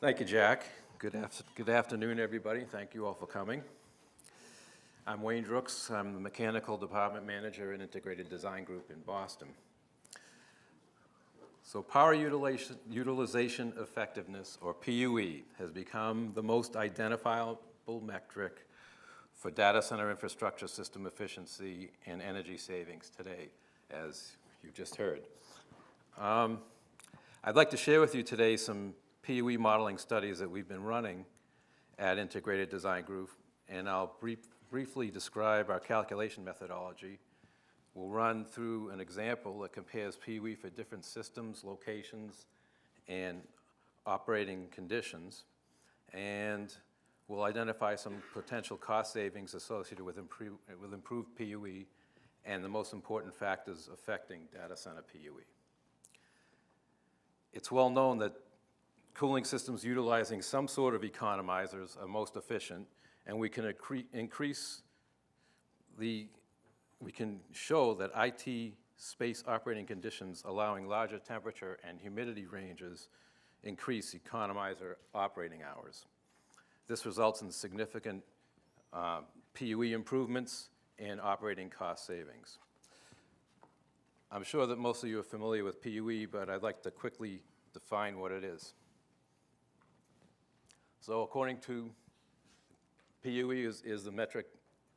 Thank you, Jack. Good afternoon, everybody. Thank you all for coming. I'm Wayne Drooks. I'm the Mechanical Department Manager in Integrated Design Group in Boston. So power utilization effectiveness, or PUE, has become the most identifiable metric for data center infrastructure system efficiency and energy savings today, as you just heard. I'd like to share with you today some PUE modeling studies that we've been running at Integrated Design Group, and I'll briefly describe our calculation methodology. We'll run through an example that compares PUE for different systems, locations, and operating conditions, and we'll identify some potential cost savings associated with improved PUE and the most important factors affecting data center PUE. It's well known that cooling systems utilizing some sort of economizers are most efficient, and we can show that IT space operating conditions allowing larger temperature and humidity ranges increase economizer operating hours. This results in significant PUE improvements and operating cost savings. I'm sure that most of you are familiar with PUE, but I'd like to quickly define what it is. So according to PUE is the metric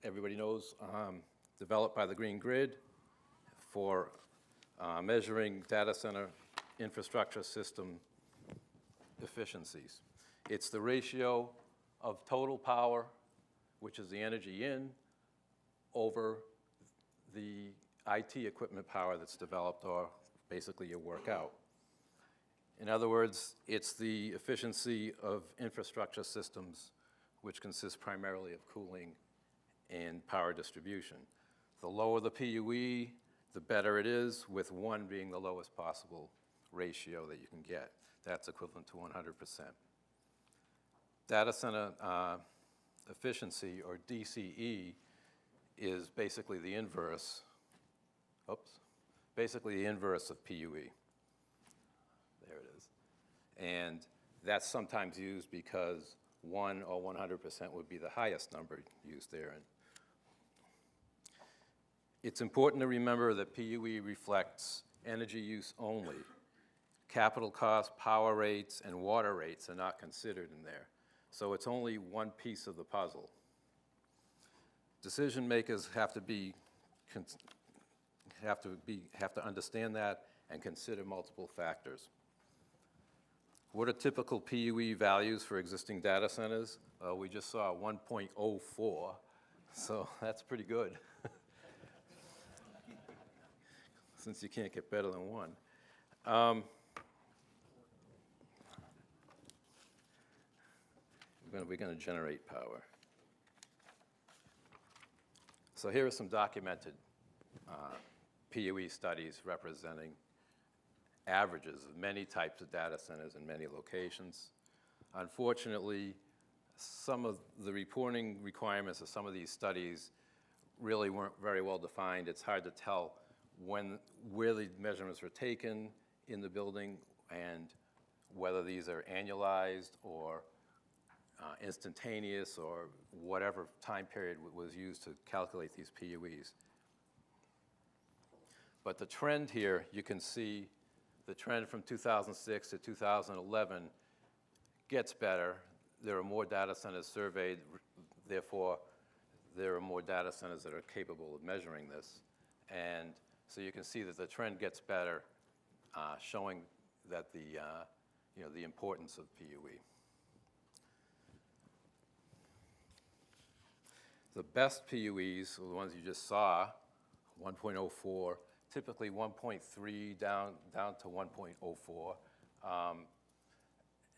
everybody knows, developed by the Green Grid for measuring data center infrastructure system efficiencies. It's the ratio of total power, which is the energy in, over the IT equipment power that's developed, or basically your work out. In other words, it's the efficiency of infrastructure systems, which consist primarily of cooling and power distribution. The lower the PUE, the better it is, with 1 being the lowest possible ratio that you can get. That's equivalent to 100%. Data center efficiency, or DCE, is basically the inverse, basically the inverse of PUE. There it is. And that's sometimes used because 1 or 100% would be the highest number used there. It's important to remember that PUE reflects energy use only. Capital costs, power rates, and water rates are not considered in there. So it's only one piece of the puzzle. Decision makers have to understand that and consider multiple factors. What are typical PUE values for existing data centers? We just saw 1.04, so that's pretty good. Since you can't get better than 1. We're going to generate power. So here are some documented PUE studies representing averages of many types of data centers in many locations. Unfortunately, some of the reporting requirements of some of these studies really weren't very well defined. It's hard to tell where the measurements were taken in the building and whether these are annualized or instantaneous, or whatever time period was used to calculate these PUEs. But the trend here, you can see the trend from 2006 to 2011 gets better. There are more data centers surveyed, therefore there are more data centers that are capable of measuring this. And so you can see that the trend gets better, showing that the importance of PUE. The best PUEs are the ones you just saw, 1.04, typically 1.3 down to 1.04,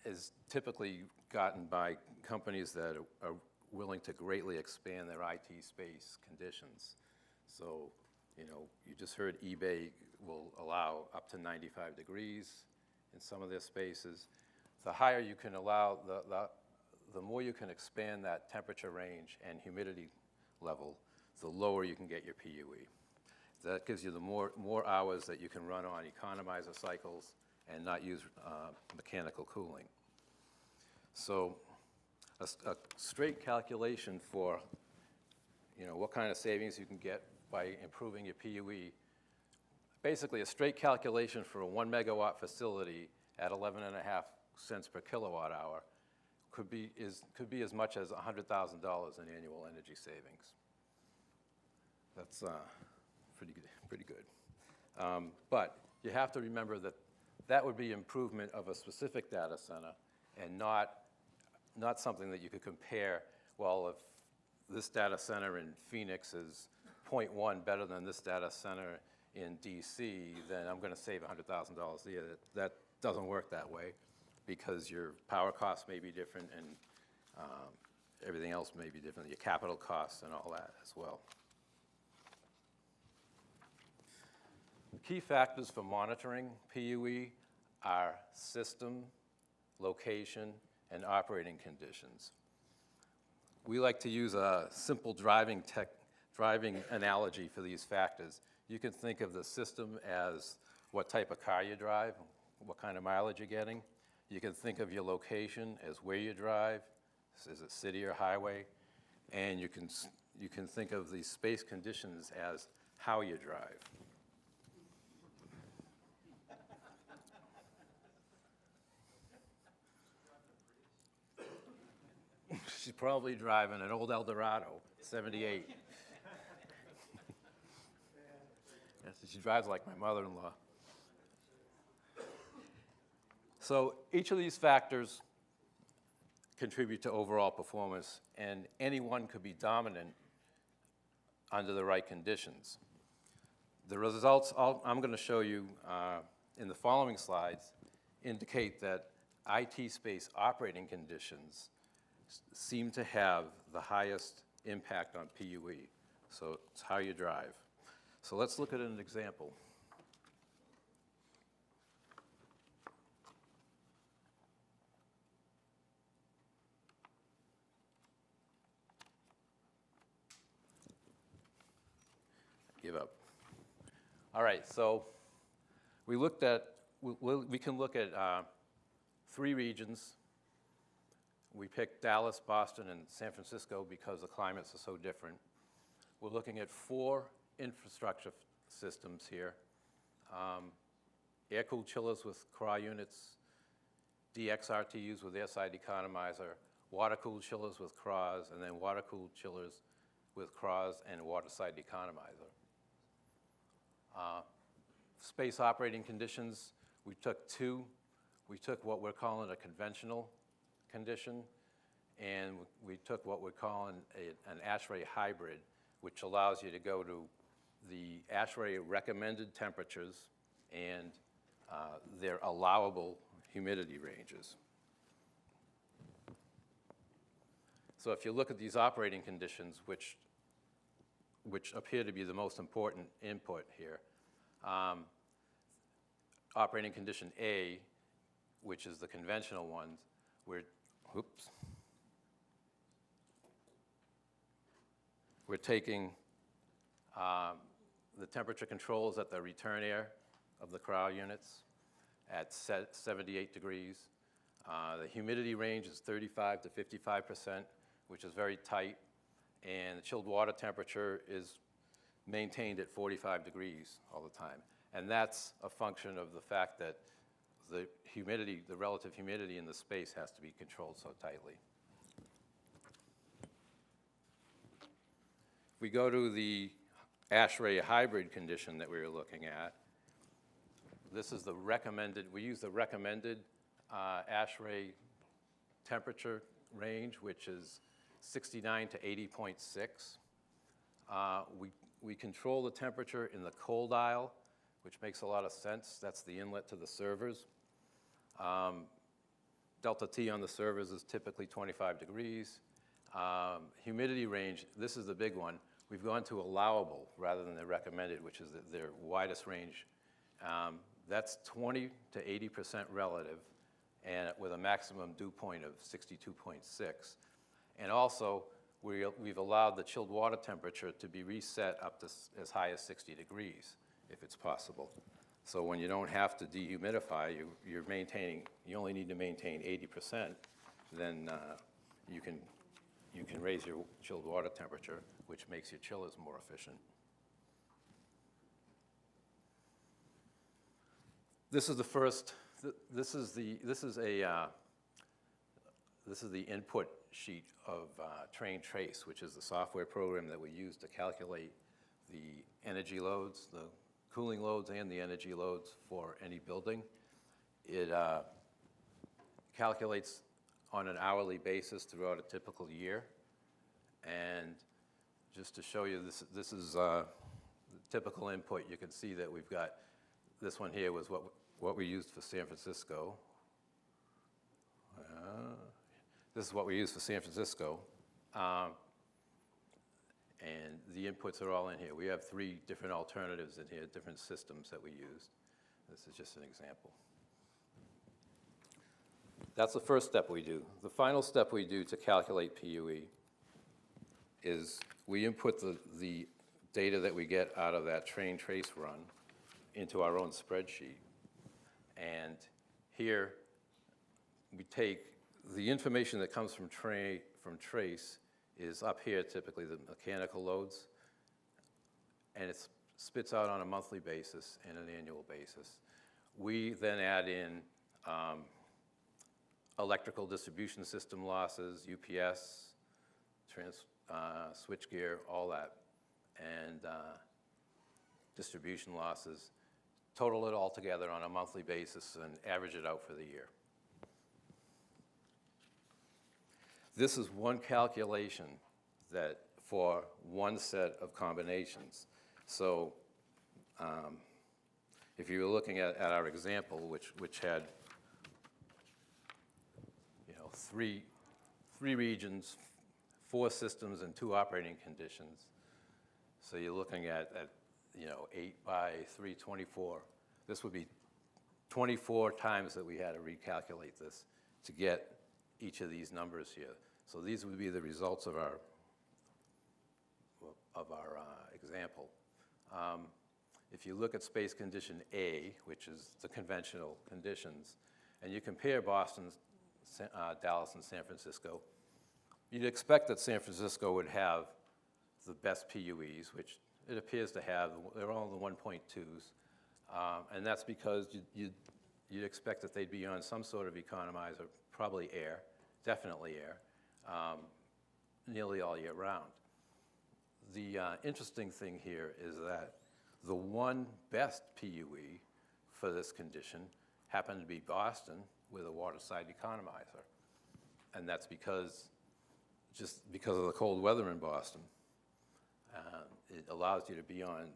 is typically gotten by companies that are willing to greatly expand their IT space conditions. So, you just heard eBay will allow up to 95 degrees in some of their spaces. The higher you can allow, the more you can expand that temperature range and humidity level, the lower you can get your PUE. That gives you the more hours that you can run on economizer cycles and not use mechanical cooling. So a straight calculation for, what kind of savings you can get by improving your PUE. Basically, a straight calculation for a 1 megawatt facility at 11.5 cents per kilowatt hour could be as much as $100,000 in annual energy savings. That's pretty good. But you have to remember that that would be improvement of a specific data center and not something that you could compare. Well, if this data center in Phoenix is 0.1 better than this data center in DC, then I'm going to save $100,000 a year. That doesn't work that way because your power costs may be different and everything else may be different, your capital costs and all that as well. Key factors for monitoring PUE are system, location, and operating conditions. We like to use a simple driving analogy for these factors. You can think of the system as what type of car you drive, what kind of mileage you're getting. You can think of your location as where you drive, is it city or highway, and you can think of the space conditions as how you drive. She's probably driving an old Eldorado, 78. Yes, she drives like my mother-in-law. So each of these factors contribute to overall performance, and any one could be dominant under the right conditions. The results I'm going to show you in the following slides indicate that IT space operating conditions seem to have the highest impact on PUE. So it's how you drive. So let's look at an example. Give up. All right, so we can look at 3 regions. We picked Dallas, Boston, and San Francisco because the climates are so different. We're looking at 4 infrastructure systems here. Air-cooled chillers with CRAH units, DXRTUs with air-side economizer, water-cooled chillers with CRAHs, and then water-cooled chillers with CRAHs and water-side economizer. Space operating conditions, we took 2. We took what we're calling a conventional condition, and we took what we're calling an ASHRAE hybrid, which allows you to go to the ASHRAE recommended temperatures and their allowable humidity ranges. So if you look at these operating conditions, which appear to be the most important input here, operating condition A, which is the conventional ones, we're taking the temperature controls at the return air of the CRAH units at 78 degrees. The humidity range is 35 to 55%, which is very tight, and the chilled water temperature is maintained at 45 degrees all the time. And that's a function of the fact that the humidity, the relative humidity in the space has to be controlled so tightly. If we go to the ASHRAE hybrid condition that we were looking at, this is the recommended, we use the recommended ASHRAE temperature range, which is 69 to 80.6. We control the temperature in the cold aisle, which makes a lot of sense. That's the inlet to the servers. Delta T on the servers is typically 25 degrees. Humidity range, this is the big one. We've gone to allowable rather than the recommended, which is their widest range. That's 20 to 80% relative, and with a maximum dew point of 62.6. And also, we've allowed the chilled water temperature to be reset up to as high as 60 degrees, if it's possible. So when you don't have to dehumidify, you only need to maintain 80%, then you can raise your chilled water temperature, which makes your chillers more efficient. This is the first. This is the input sheet of Train Trace, which is the software program that we use to calculate the energy loads, the cooling loads and the energy loads for any building. It calculates on an hourly basis throughout a typical year. And just to show you, this is the typical input. You can see that we've got, this one here was what we used for San Francisco. This is what we use for San Francisco. And the inputs are all in here. We have 3 different alternatives in here, different systems that we used. This is just an example. That's the first step we do. The final step we do to calculate PUE is we input the data that we get out of that Train Trace run into our own spreadsheet. And here we take the information that comes from Trace is up here, typically the mechanical loads, and it spits out on a monthly basis and an annual basis. We then add in electrical distribution system losses, UPS, switchgear, all that, and distribution losses, total it all together on a monthly basis and average it out for the year. This is one calculation that for one set of combinations. So if you were looking at our example, which had three regions, 4 systems, and 2 operating conditions, so you're looking at 8 by 3, 24. This would be 24 times that we had to recalculate this to get each of these numbers here. So these would be the results of our example. If you look at space condition A, which is the conventional conditions, and you compare Boston, Dallas, and San Francisco, you'd expect that San Francisco would have the best PUEs, which it appears to have. They're all in the 1.2s, and that's because you'd expect that they'd be on some sort of economizer, probably air, definitely air, nearly all year round. The interesting thing here is that the one best PUE for this condition happened to be Boston with a waterside economizer. And that's just because of the cold weather in Boston. It allows you to be on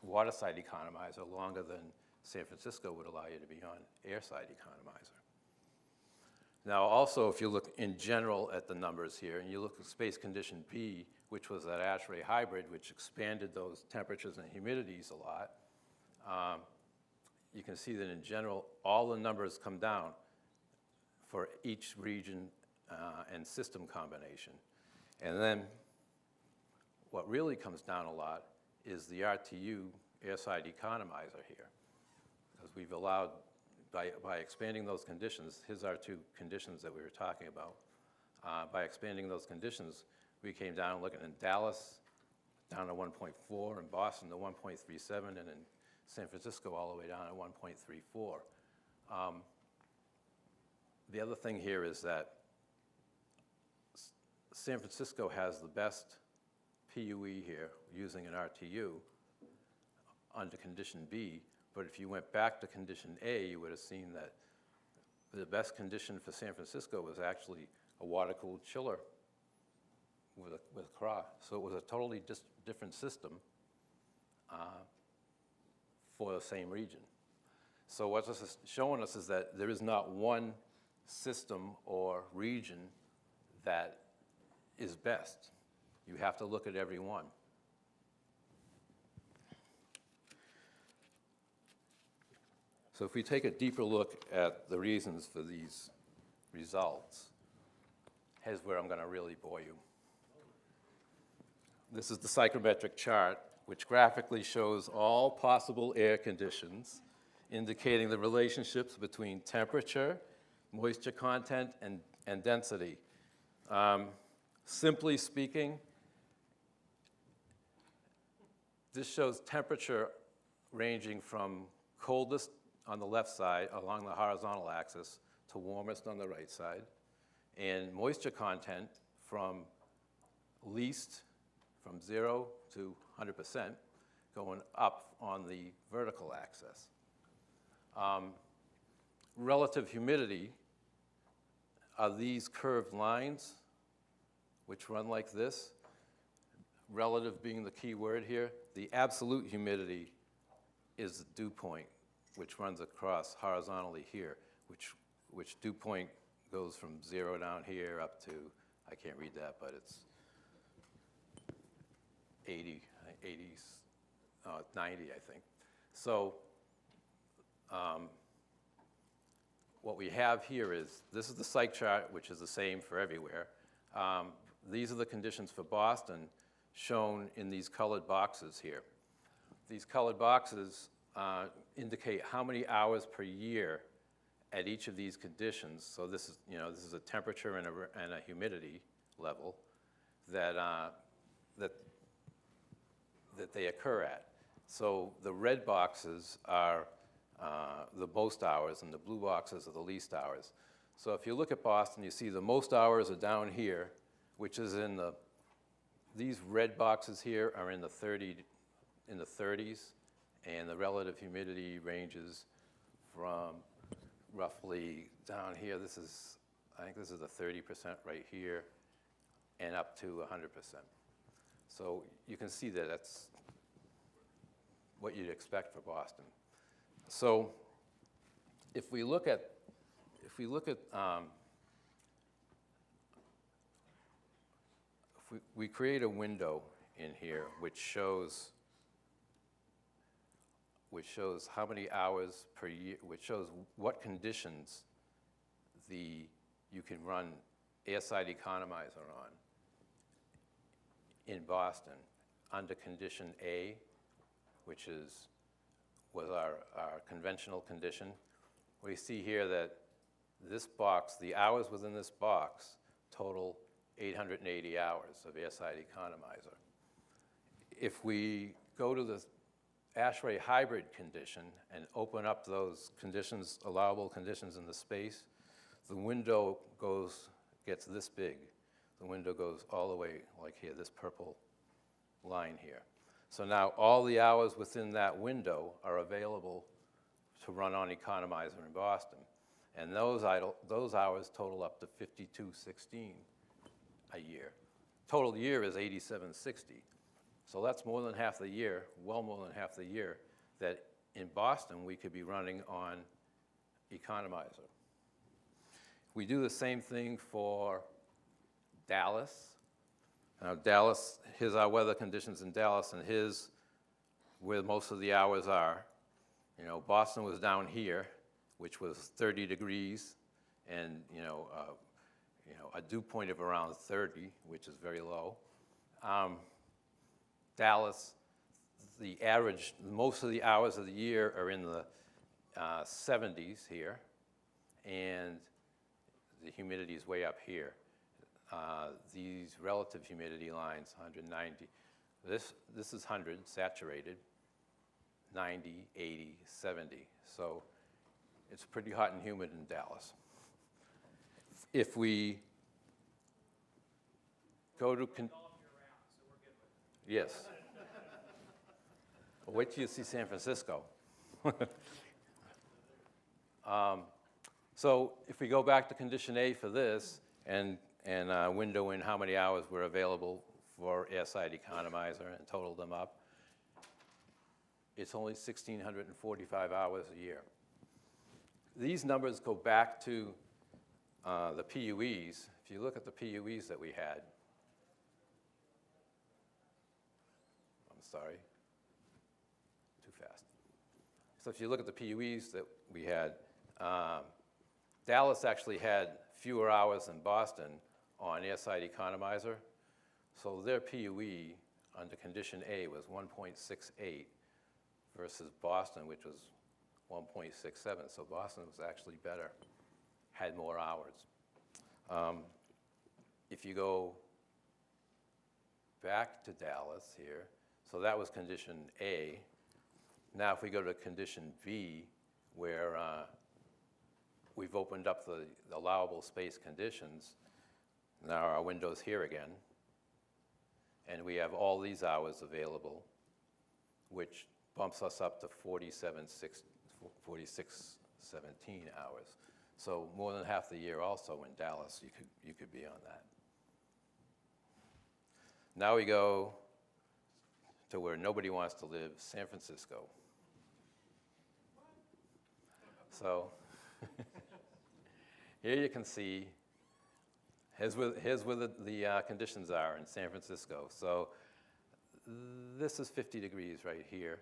waterside economizer longer than San Francisco would allow you to be on airside economizer. Now also, if you look in general at the numbers here, and you look at space condition B, which was that ASHRAE hybrid, which expanded those temperatures and humidities a lot, you can see that in general, all the numbers come down for each region and system combination. And then what really comes down a lot is the RTU airside economizer here, because we've allowed, by expanding those conditions, here's our 2 conditions that we were talking about. By expanding those conditions, we came down looking in Dallas, down to 1.4, in Boston to 1.37, and in San Francisco all the way down to 1.34. The other thing here is that San Francisco has the best PUE here using an RTU under condition B, but if you went back to condition A, you would have seen that the best condition for San Francisco was actually a water-cooled chiller with CRA. So it was a totally different system for the same region. So what this is showing us is that there is not one system or region that is best. You have to look at every one. So if we take a deeper look at the reasons for these results, here's where I'm going to really bore you. This is the psychrometric chart, which graphically shows all possible air conditions, indicating the relationships between temperature, moisture content, and and density. Simply speaking, this shows temperature ranging from coldest on the left side along the horizontal axis to warmest on the right side, and moisture content from least, from 0 to 100%, going up on the vertical axis. Relative humidity are these curved lines which run like this, relative being the key word here. The absolute humidity is the dew point, which runs across horizontally here, which dew point goes from 0 down here up to, I can't read that, but it's 90, I think. So what we have here is, this is the psych chart, which is the same for everywhere. These are the conditions for Boston shown in these colored boxes here. These colored boxes indicate how many hours per year at each of these conditions. So this is, this is a temperature and a humidity level that they occur at. So the red boxes are the most hours, and the blue boxes are the least hours. So if you look at Boston, you see the most hours are down here, which is in these red boxes here are in the 30s, and the relative humidity ranges from roughly down here. I think this is the 30% right here, and up to 100%. So you can see that that's what you'd expect for Boston. So if we look at we create a window in here which shows how many hours per year, which shows what conditions you can run airside economizer on in Boston under condition A, which was our conventional condition. We see here that this box, the hours within this box, total 880 hours of airside economizer. If we go to the ASHRAE hybrid condition and open up those conditions, allowable conditions in the space, the window gets this big. The window goes all the way, like here, this purple line here. So now all the hours within that window are available to run on economizer in Boston. And those hours total up to 5216 a year. Total year is 8760. So that's more than half the year, well more than half the year, that in Boston we could be running on economizer. We do the same thing for Dallas. Now Dallas, here's our weather conditions in Dallas, and here's where most of the hours are. Boston was down here, which was 30 degrees, and a dew point of around 30, which is very low. Dallas, the average, most of the hours of the year are in the 70s here, and the humidity is way up here. These relative humidity lines, 190. This is 100, saturated, 90, 80, 70. So it's pretty hot and humid in Dallas. If we go to... Yes. Well, wait till you see San Francisco. So if we go back to condition A for this and window in how many hours were available for airside economizer and total them up, it's only 1,645 hours a year. These numbers go back to the PUEs. If you look at the PUEs that we had, I'm sorry, too fast. So if you look at the PUEs that we had, Dallas actually had fewer hours than Boston on airside economizer. So their PUE under condition A was 1.68 versus Boston, which was 1.67. So Boston was actually better, had more hours. If you go back to Dallas here, so that was condition A. Now if we go to condition B, where we've opened up the allowable space conditions, now our window's here again, and we have all these hours available, which bumps us up to 4617 hours. So more than half the year also in Dallas, you could be on that. Now we go to where nobody wants to live, San Francisco. So here you can see, here's where the conditions are in San Francisco. So this is 50 degrees right here,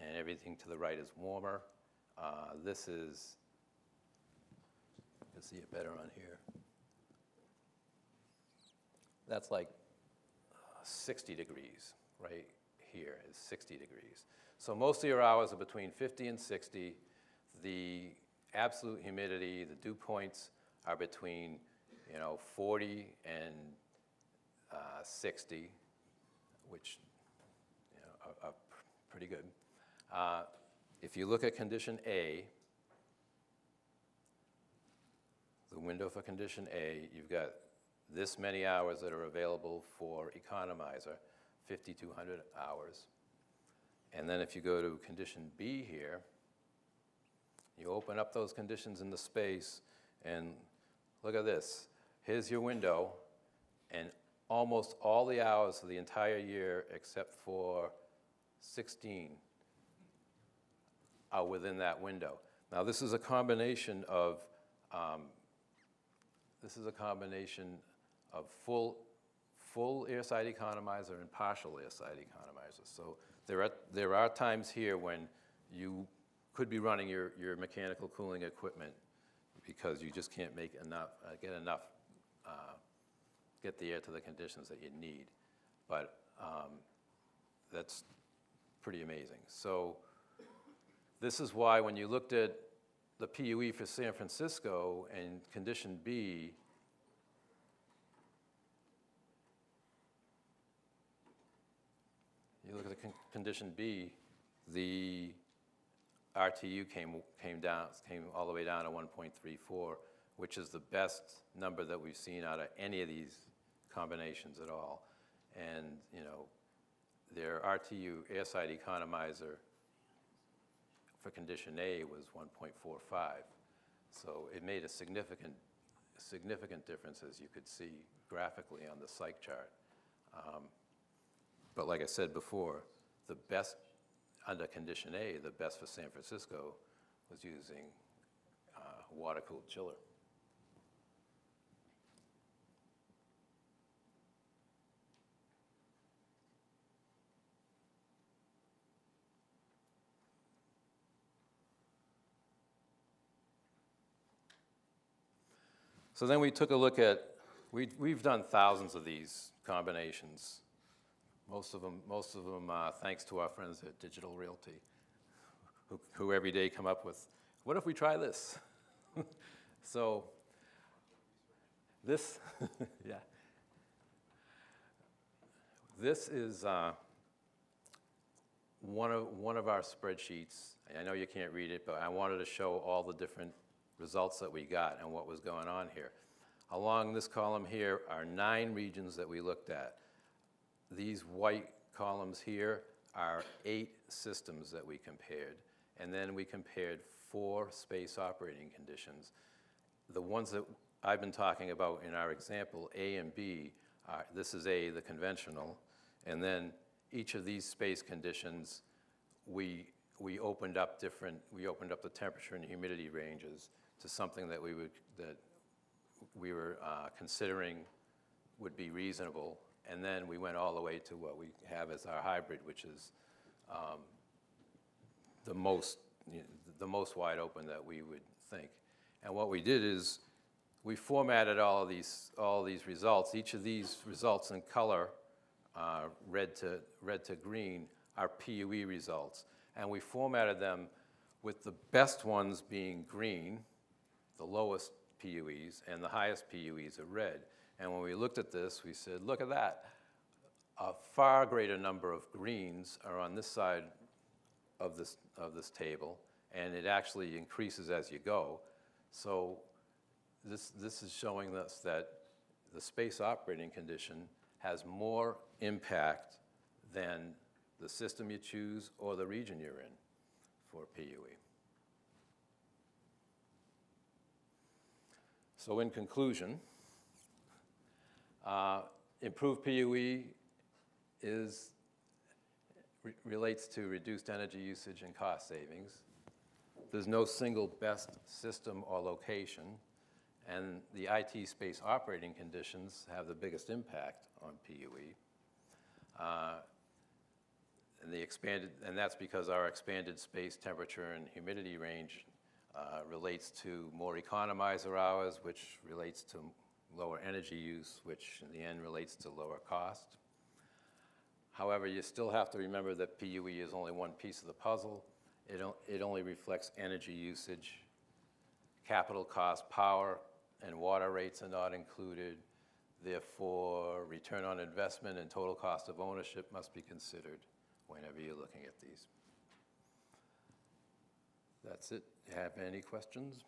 and everything to the right is warmer. This is, you can see it better on here. That's like 60 degrees right here is 60 degrees. So most of your hours are between 50 and 60. The absolute humidity, the dew points are between 40 and 60, which are pretty good. If you look at condition A, the window for condition A, you've got this many hours that are available for economizer, 5,200 hours. And then if you go to condition B here, you open up those conditions in the space, and look at this. Here's your window, and almost all the hours of the entire year, except for 16, are within that window. Now this is a combination of full air side economizer and partial air side economizer. So there are times here when you could be running your mechanical cooling equipment because you just can't make enough, get the air to the conditions that you need. But that's pretty amazing. So this is why when you looked at the PUE for San Francisco and condition B, you look at the condition B, the RTU came all the way down to 1.34, which is the best number that we've seen out of any of these combinations at all. And their RTU airside economizer for condition A was 1.45. So it made a significant difference, as you could see graphically on the psych chart. But like I said before, the best under condition A, the best for San Francisco was using water-cooled chiller. So then we took a look at, we've done thousands of these combinations. Most of them thanks to our friends at Digital Realty, who every day come up with, what if we try this? So this, yeah. This is one of our spreadsheets. I know you can't read it, but I wanted to show all the different results that we got and what was going on here. Along this column here are 9 regions that we looked at. These white columns here are 8 systems that we compared. And then we compared 4 space operating conditions. The ones that I've been talking about in our example, A and B, this is A, the conventional. And then each of these space conditions, we opened up the temperature and humidity ranges to something that we were considering would be reasonable. And then we went all the way to what we have as our hybrid, which is the most wide open that we would think. And what we did is we formatted all these results. Each of these results in color, red to green, are PUE results. And we formatted them with the best ones being green, the lowest PUEs, and the highest PUEs are red. And when we looked at this, we said, look at that. A far greater number of greens are on this side of this table, and it actually increases as you go. So this is showing us that the space operating condition has more impact than the system you choose or the region you're in for PUE. So in conclusion, improved PUE relates to reduced energy usage and cost savings. There's no single best system or location, and the IT space operating conditions have the biggest impact on PUE. And that's because our expanded space temperature and humidity range relates to more economizer hours, which relates to lower energy use, which in the end relates to lower cost. However, you still have to remember that PUE is only one piece of the puzzle. It only reflects energy usage. Capital cost, power and water rates are not included. Therefore, return on investment and total cost of ownership must be considered whenever you're looking at these. That's it. You have any questions?